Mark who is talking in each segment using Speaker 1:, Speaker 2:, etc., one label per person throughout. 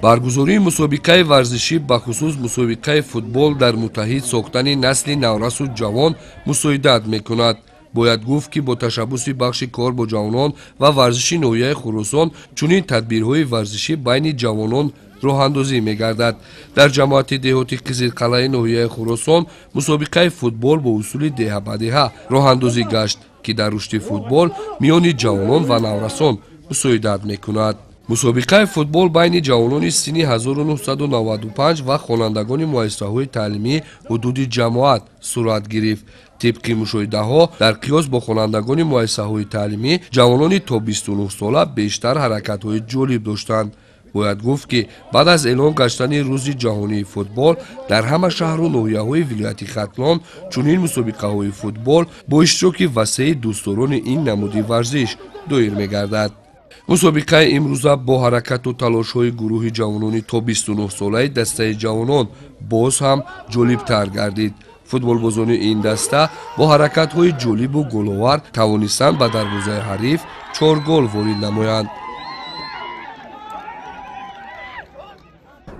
Speaker 1: баргузории мусобиқаи варзишӣ ба хусус мусобиқаи футбол дар муттаҳид сохтани насли наврасу ҷавон мусоидат мекунад. бояд гуфт ки бо ташаббуси бахши кор бо ҷавонон ва варзиши ноҳияи Хӯросон чунин тадбирҳои варзишӣ байни ҷавонон роҳандозӣ мегардад. дар ҷамоати деҳоти Қизилқалъаи ноҳияи Хӯросон мусобиқаи футбол бо усули деҳа ба деҳа роҳандозӣ гашт, ки дар рушди футбол миёни ҷавонон ва наврасон мусоидат мекунад. мусобиқаи футбол байни ҷавонони синни 1995 ва хонандагони муассисаҳои таълимии ҳудуди ҷамоат сурат гирифт. тибқи мушоҳидаҳо дар қиёс бо хонандагони муассисаҳои таълимӣ ҷавонони то 29 сола бештар ҳаракатҳои ҷолиб доштанд. бояд гуфт ки баъд аз эълон гаштани рӯзи ҷаҳонии футбол дар ҳама шаҳру ноҳияҳои вилояти Хатлон чунин мусобиқаҳои футбол бо иштироки васеъи дӯстдорони ин намуди варзиш доир мегардад. мусобиқаи имрӯза бо ҳаракату талошҳои гурӯҳи ҷавонони то 29 солаи дастаи ҷавонон боз ҳам ҷолибтар гардид. футболбозони ин даста бо ҳаракатҳои ҷолибу головар тавонистанд ба дарвозаи ҳариф 4 гол ворид намоянд.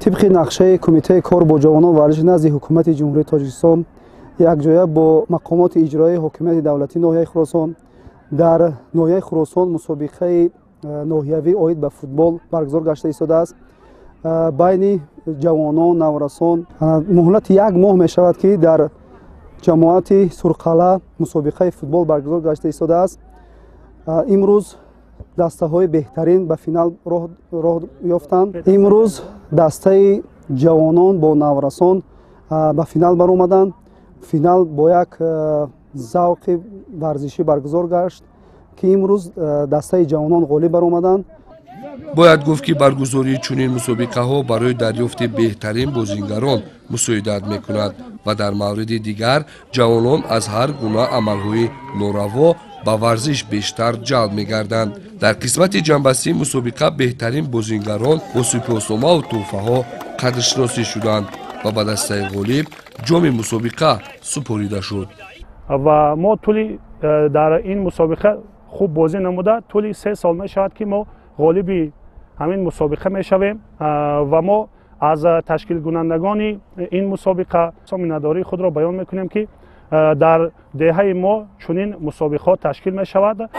Speaker 2: طبق نقشه کمیته کار با جوانان ورزش نزد حکومت جمهوری تاجیکستان یکجایی با مقامات اجرایی حکومت دولتی ناحیه خراسان در ناحیه خراسان مسابقه ناحیوی عاید به فوتبال برگزار گشته ایستاده است. بین جوانان نورسان مهلت یک ماه می شود که در جماعت سرقلعه مسابقه فوتبال برگزار گشته ایستاده است. امروز دسته های بهترین به فینال راه یافتند. امروز دسته جوانان با نورسان به فینال برآمدند. فینال با یک ذوق ورزشی برگزار گشت که امروز دسته جوانان غالب برآمدند.
Speaker 1: бояд гуфт ки баргузории чунин мусобиқаҳо барои дарёфти беҳтарин бозингарон мусоидат мекунад ва дар мавриди дигар ҷавонон аз ҳар гуна амалҳои нораво ба варзиш бештар ҷалб мегарданд. дар қисмати ҷанбастии мусобиқа беҳтарин бозингарон бо сипосномаву тӯҳфаҳо қадршиносӣ шуданд ва ба дастаи ғолиб ҷоми мусобиқа супорида шуд.
Speaker 3: ва мо тӯли дар ин мусобиқа хуб бозӣ намуда тӯли 3 сол мешавад ки мо غالبی همین مسابقه میشویم و ما از تشکیل کنندگان این مسابقه مینه‌داری خود را بیان میکنیم که در دهه ما چنین مسابقات تشکیل می شود.